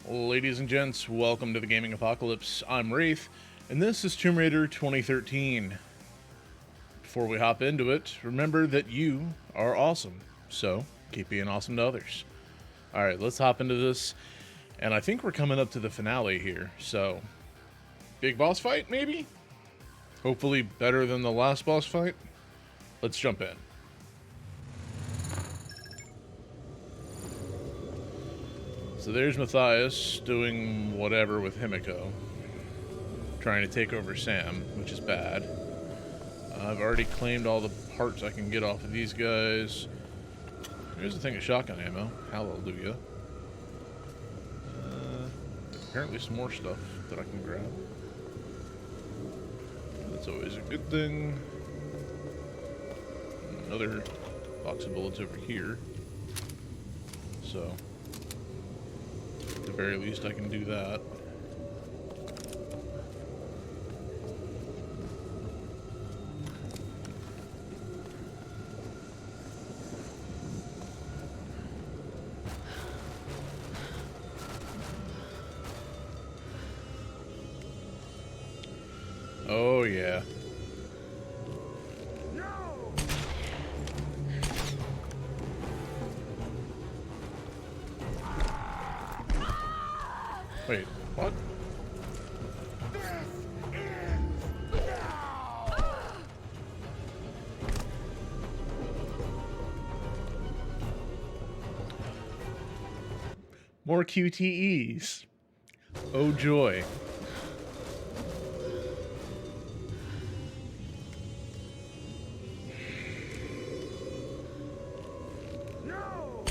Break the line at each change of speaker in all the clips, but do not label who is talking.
Ladies and gents, welcome to the Gaming Apocalypse. I'm Wraith, and this is Tomb Raider 2013. Before we hop into it, remember that you are awesome, so keep being awesome to others. Alright, let's hop into this, and I think we're coming up to the finale here, so big boss fight, maybe? Hopefully better than the last boss fight. Let's jump in. So there's Matthias doing whatever with Himiko, trying to take over Sam, which is bad. I've already claimed all the parts I can get off of these guys. Here's the thing of shotgun ammo. Hallelujah. Apparently some more stuff that I can grab. That's always a good thing. Another box of bullets over here. So at the very least I can do that. Oh yeah.
No!
Wait, what?
This ends now!
More QTEs. Oh joy.
No!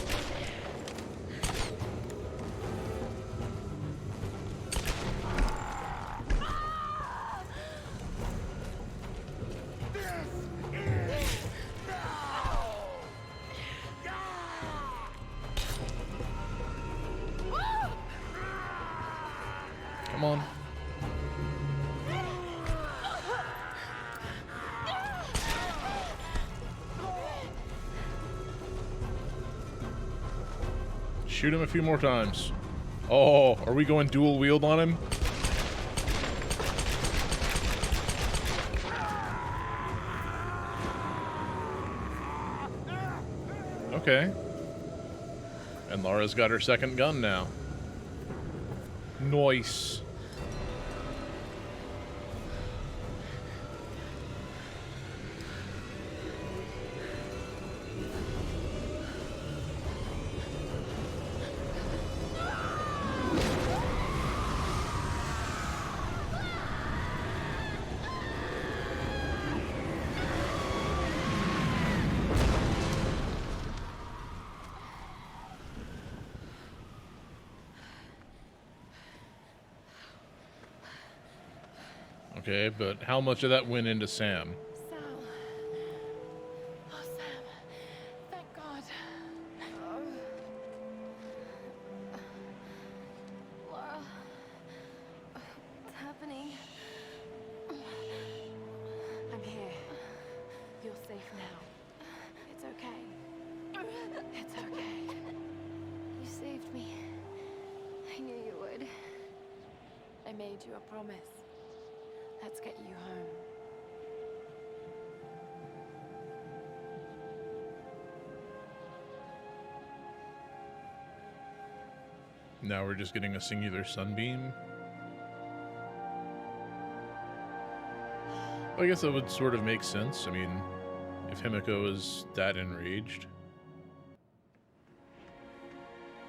This ends now!
Come on. Shoot him a few more times. Oh, are we going dual wield on him? Okay. And Lara's got her second gun now. Nice. Okay, but how much of that went into Sam?
Sal. Oh, Sam. Thank God. Lara. What's happening?
I'm here. You're safe now. It's okay. It's okay.
You saved me. I knew you would.
I made you a promise. Let's get you home.
Now we're just getting a singular sunbeam? I guess that would sort of make sense. I mean, if Himiko is that enraged.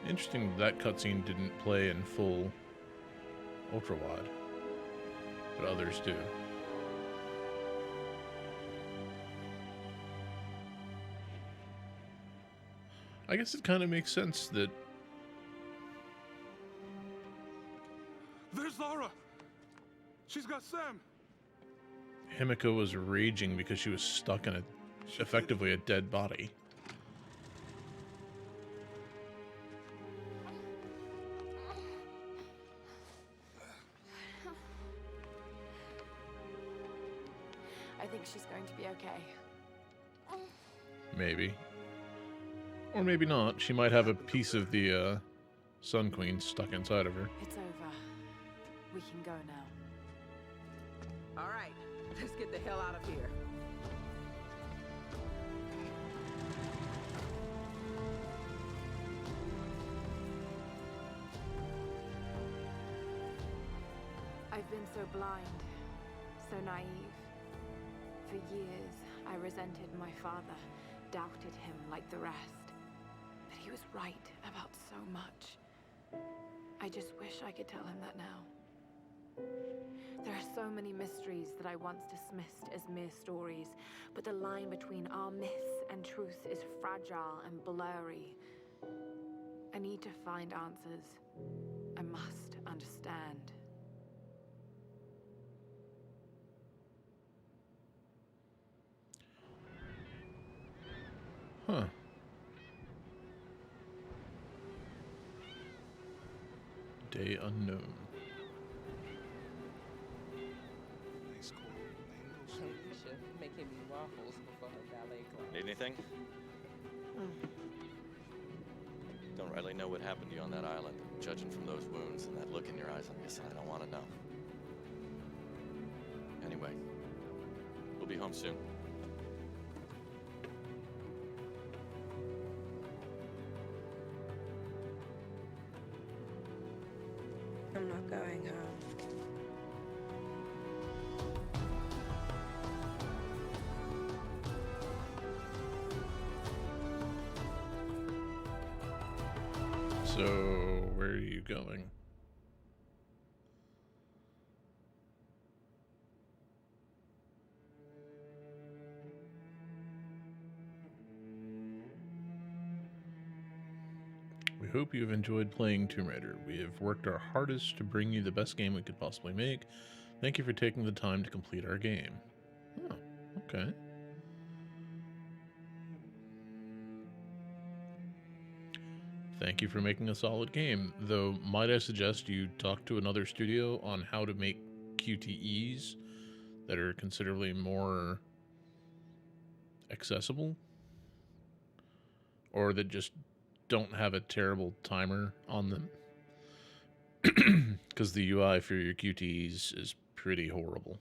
Interesting that cutscene didn't play in full Ultrawide, but others do. I guess it kind of makes sense that
There's Lara! She's got Sam!
Himiko was raging because she was stuck in effectively a dead body.
I think she's going to be okay.
Maybe. Or maybe not. She might have a piece of the Sun Queen stuck inside of her.
It's over. We can go now.
All right, let's get the hell out of here.
I've been so blind, so naive. For years, I resented my father, doubted him like the rest. But he was right about so much. I just wish I could tell him that now. There are so many mysteries that I once dismissed as mere stories, but the line between our myths and truth is fragile and blurry. I need to find answers. I must understand.
Huh. Day unknown.
Nice cold mango
Alicia making me waffles before her ballet class.
Need anything? Don't rightly know what happened to you on that island. Judging from those wounds and that look in your eyes, I'm guessing I don't want to know. Anyway, we'll be home soon.
I'm not going home.
So, where are you going? We hope you have enjoyed playing Tomb Raider. We have worked our hardest to bring you the best game we could possibly make. Thank you for taking the time to complete our game. Oh, okay. Thank you for making a solid game, though might I suggest you talk to another studio on how to make QTEs that are considerably more accessible, or that just don't have a terrible timer on them, because the UI for your QTEs is pretty horrible.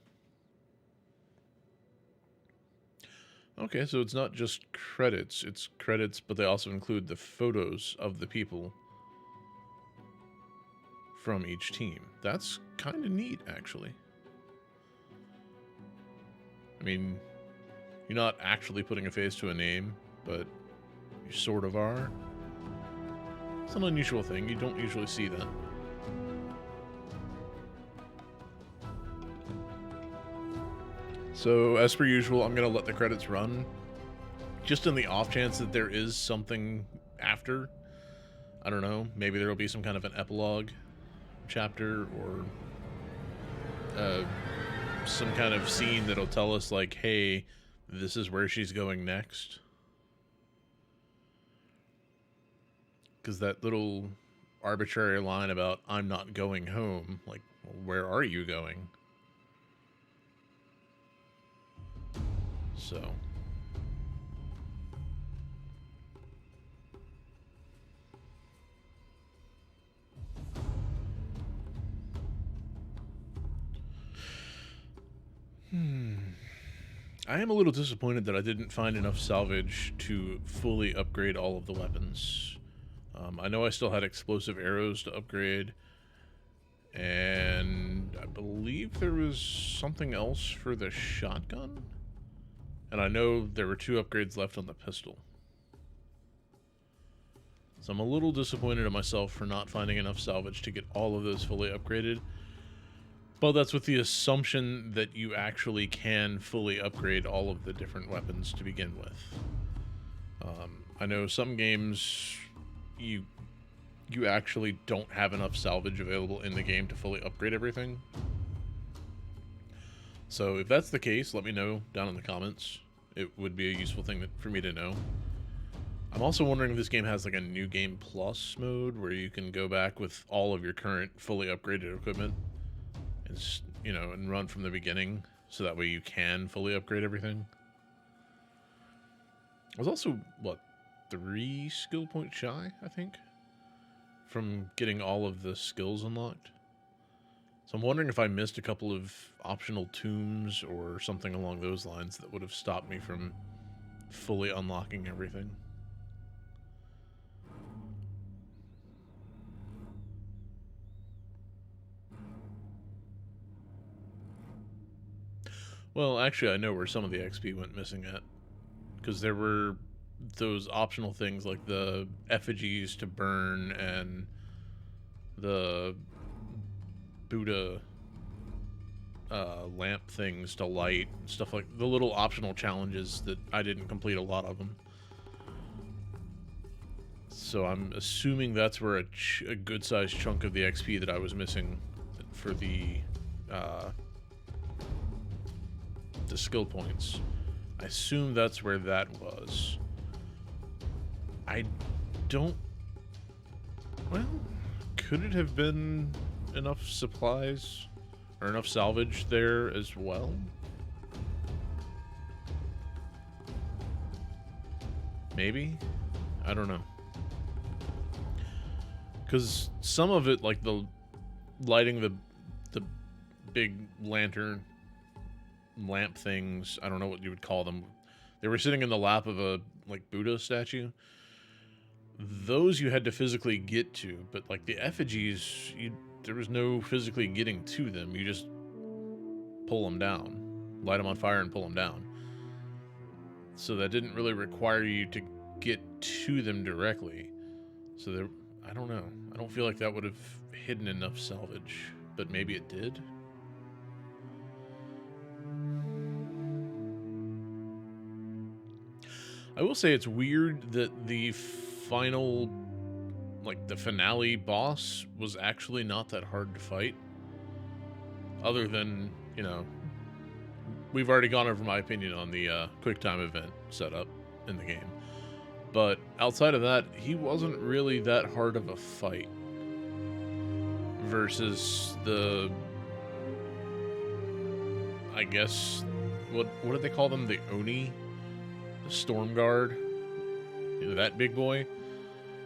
Okay, so it's not just credits, it's credits, but they also include the photos of the people from each team. That's kind of neat, actually. I mean, you're not actually putting a face to a name, but you sort of are. It's an unusual thing, you don't usually see that. So, as per usual, I'm going to let the credits run, just in the off chance that there is something after. I don't know, maybe there will be some kind of an epilogue chapter, or some kind of scene that'll tell us, like, hey, this is where she's going next. Because that little arbitrary line about, I'm not going home, like, well, where are you going? So. I am a little disappointed that I didn't find enough salvage to fully upgrade all of the weapons. I know I still had explosive arrows to upgrade, and I believe there was something else for the shotgun. And I know there were 2 upgrades left on the pistol. So I'm a little disappointed at myself for not finding enough salvage to get all of those fully upgraded. But that's with the assumption that you actually can fully upgrade all of the different weapons to begin with. I know some games you actually don't have enough salvage available in the game to fully upgrade everything. So if that's the case, let me know down in the comments. It would be a useful thing for me to know. I'm also wondering if this game has like a New Game Plus mode where you can go back with all of your current fully upgraded equipment and, you know, and run from the beginning, so that way you can fully upgrade everything. I was also, what, 3 skill points shy, I think, from getting all of the skills unlocked. So I'm wondering if I missed a couple of optional tombs or something along those lines that would have stopped me from fully unlocking everything. Well, actually, I know where some of the XP went missing at. Because there were those optional things like the effigies to burn and the Buddha lamp things to light, stuff like the little optional challenges that I didn't complete a lot of them. So I'm assuming that's where a good-sized chunk of the XP that I was missing for the skill points. I assume that's where that was. I don't... Well, could it have been enough supplies or enough salvage there as well? Maybe? I don't know. Because some of it, like the lighting the big lantern lamp things, I don't know what you would call them. They were sitting in the lap of a like Buddha statue. Those you had to physically get to, but like the effigies, there was no physically getting to them. You just pull them down, light them on fire and pull them down. So that didn't really require you to get to them directly. So there, I don't know. I don't feel like that would have hidden enough salvage, but maybe it did. I will say it's weird that the final, like the finale boss was actually not that hard to fight. Other than, you know, we've already gone over my opinion on the quick time event setup in the game. But outside of that, he wasn't really that hard of a fight. Versus the, I guess, what did they call them? The Oni? The Storm Guard? You know, that big boy?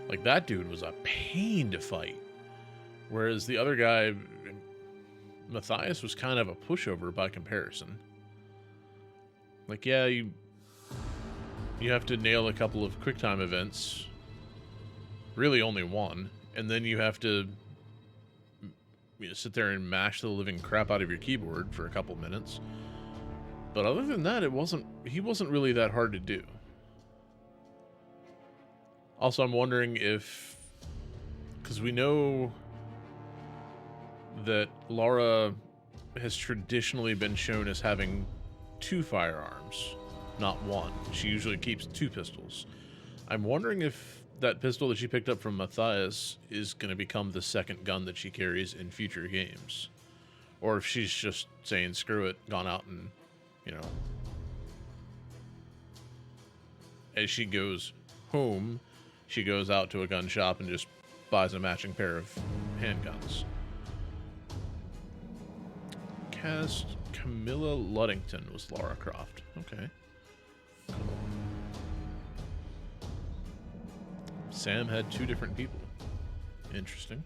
Like, that dude was a pain to fight. Whereas the other guy, Matthias, was kind of a pushover by comparison. Like, yeah, you have to nail a couple of QuickTime events. Really only one. And then you have to sit there and mash the living crap out of your keyboard for a couple minutes. But other than that, he wasn't really that hard to do. Also, I'm wondering if, because we know that Lara has traditionally been shown as having 2 firearms, not 1. She usually keeps 2 pistols. I'm wondering if that pistol that she picked up from Matthias is going to become the second gun that she carries in future games. Or if she's just saying, screw it, gone out and, you know, as she goes home, she goes out to a gun shop and just buys a matching pair of handguns. Cast Camilla Luddington was Lara Croft. Okay. Cool. Sam had 2 different people. Interesting.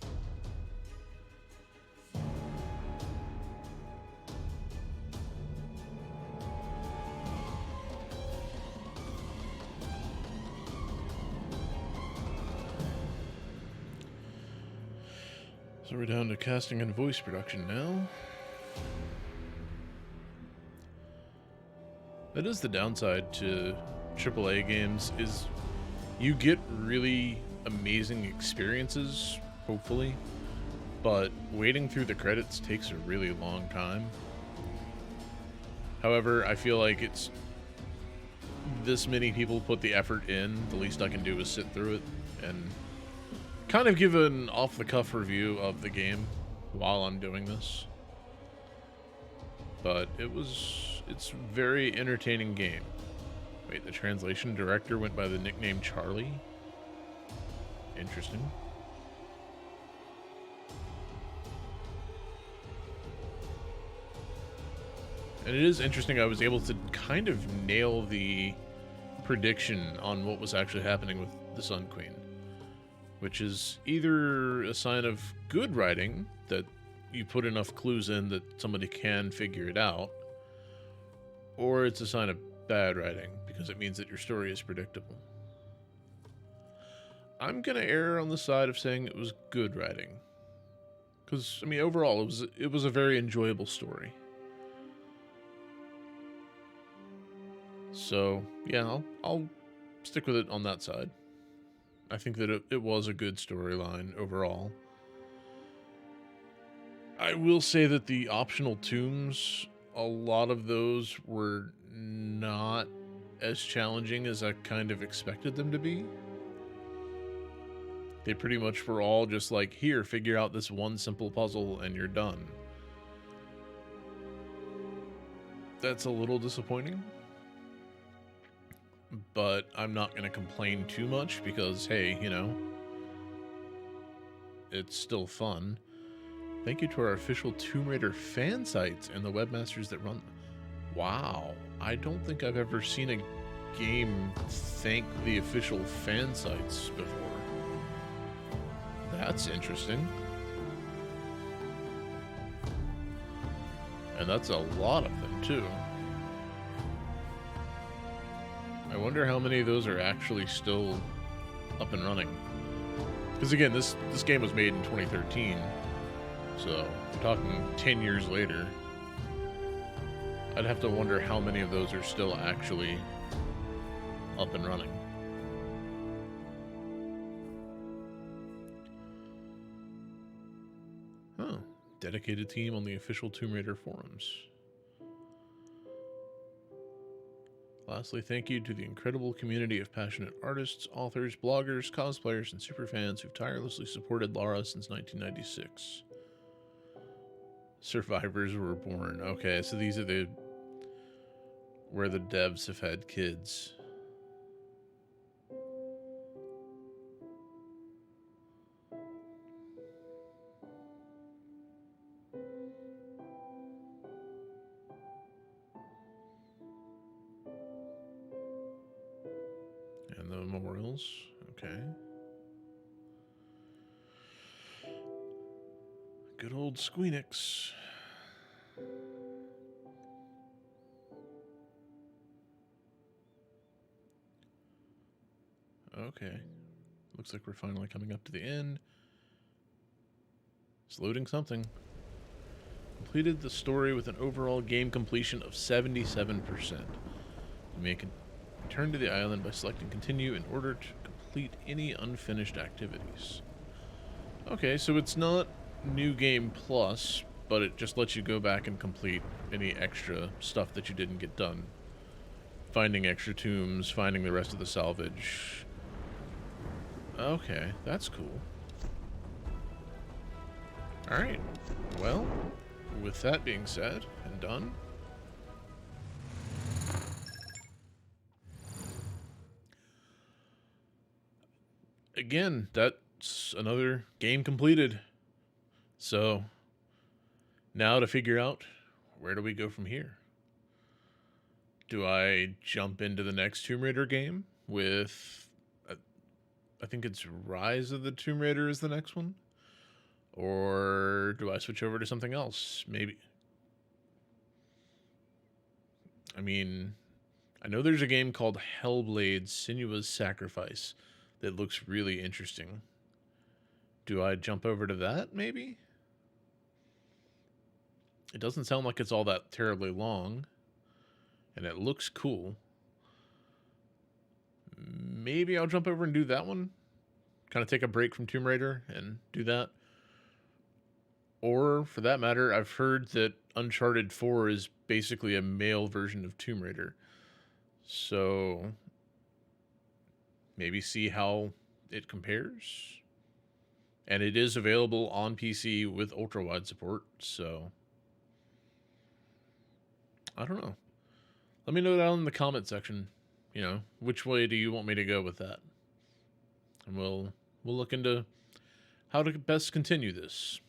So we're down to casting and voice production now. That is the downside to AAA games, is you get really amazing experiences, hopefully, but waiting through the credits takes a really long time. However, I feel like it's this many people put the effort in, the least I can do is sit through it and kind of give an off-the-cuff review of the game while I'm doing this. But it's a very entertaining game. Wait, the translation director went by the nickname Charlie? Interesting. And it is interesting, I was able to kind of nail the prediction on what was actually happening with the Sun Queen. which is either a sign of good writing, that you put enough clues in that somebody can figure it out, or it's a sign of bad writing, because it means that your story is predictable. I'm going to err on the side of saying it was good writing. Because, I mean, overall, it was a very enjoyable story. So, yeah, I'll stick with it on that side. I think that it was a good storyline overall. I will say that the optional tombs, a lot of those were not as challenging as I kind of expected them to be. They pretty much were all just like, here, figure out this one simple puzzle and you're done. That's a little disappointing. But I'm not going to complain too much because, hey, you know, it's still fun. Thank you to our official Tomb Raider fan sites and the webmasters that run. Wow, I don't think I've ever seen a game thank the official fan sites before. That's interesting. And that's a lot of them, too. I wonder how many of those are actually still up and running. Because again, this game was made in 2013. So, we're talking 10 years later. I'd have to wonder how many of those are still actually up and running. Oh, dedicated team on the official Tomb Raider forums. Lastly, thank you to the incredible community of passionate artists, authors, bloggers, cosplayers, and superfans who've tirelessly supported Lara since 1996. Survivors were born. Okay, so these are where the devs have had kids. And the memorials. Okay. Good old Squeenix. Okay. Looks like we're finally coming up to the end. It's loading something. Completed the story with an overall game completion of 77%. You may return to the island by selecting continue in order to complete any unfinished activities. Okay, so it's not New Game Plus, but it just lets you go back and complete any extra stuff that you didn't get done. Finding extra tombs, finding the rest of the salvage. Okay, that's cool. Alright, well, with that being said and done, again, that's another game completed. So, now to figure out, where do we go from here? Do I jump into the next Tomb Raider game with, I think it's Rise of the Tomb Raider is the next one? Or do I switch over to something else? Maybe. I mean, I know there's a game called Hellblade: Senua's Sacrifice that looks really interesting. Do I jump over to that, maybe? It doesn't sound like it's all that terribly long, and it looks cool. Maybe I'll jump over and do that one. Kind of take a break from Tomb Raider and do that. Or, for that matter, I've heard that Uncharted 4 is basically a male version of Tomb Raider. So, maybe see how it compares. And it is available on PC with Ultrawide support, so I don't know. Let me know down in the comment section, you know, which way do you want me to go with that? And we'll look into how to best continue this.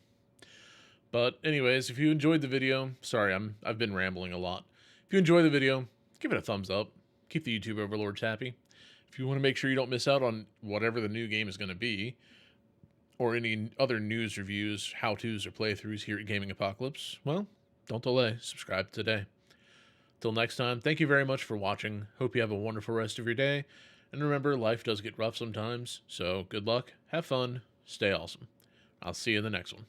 But anyways, if you enjoyed the video, sorry, I've been rambling a lot. If you enjoy the video, give it a thumbs up. Keep the YouTube overlords happy. If you want to make sure you don't miss out on whatever the new game is going to be, or any other news reviews, how-tos, or playthroughs here at Gaming Apocalypse, well, don't delay. Subscribe today. Till next time, thank you very much for watching. Hope you have a wonderful rest of your day. And remember, life does get rough sometimes, so good luck, have fun, stay awesome. I'll see you in the next one.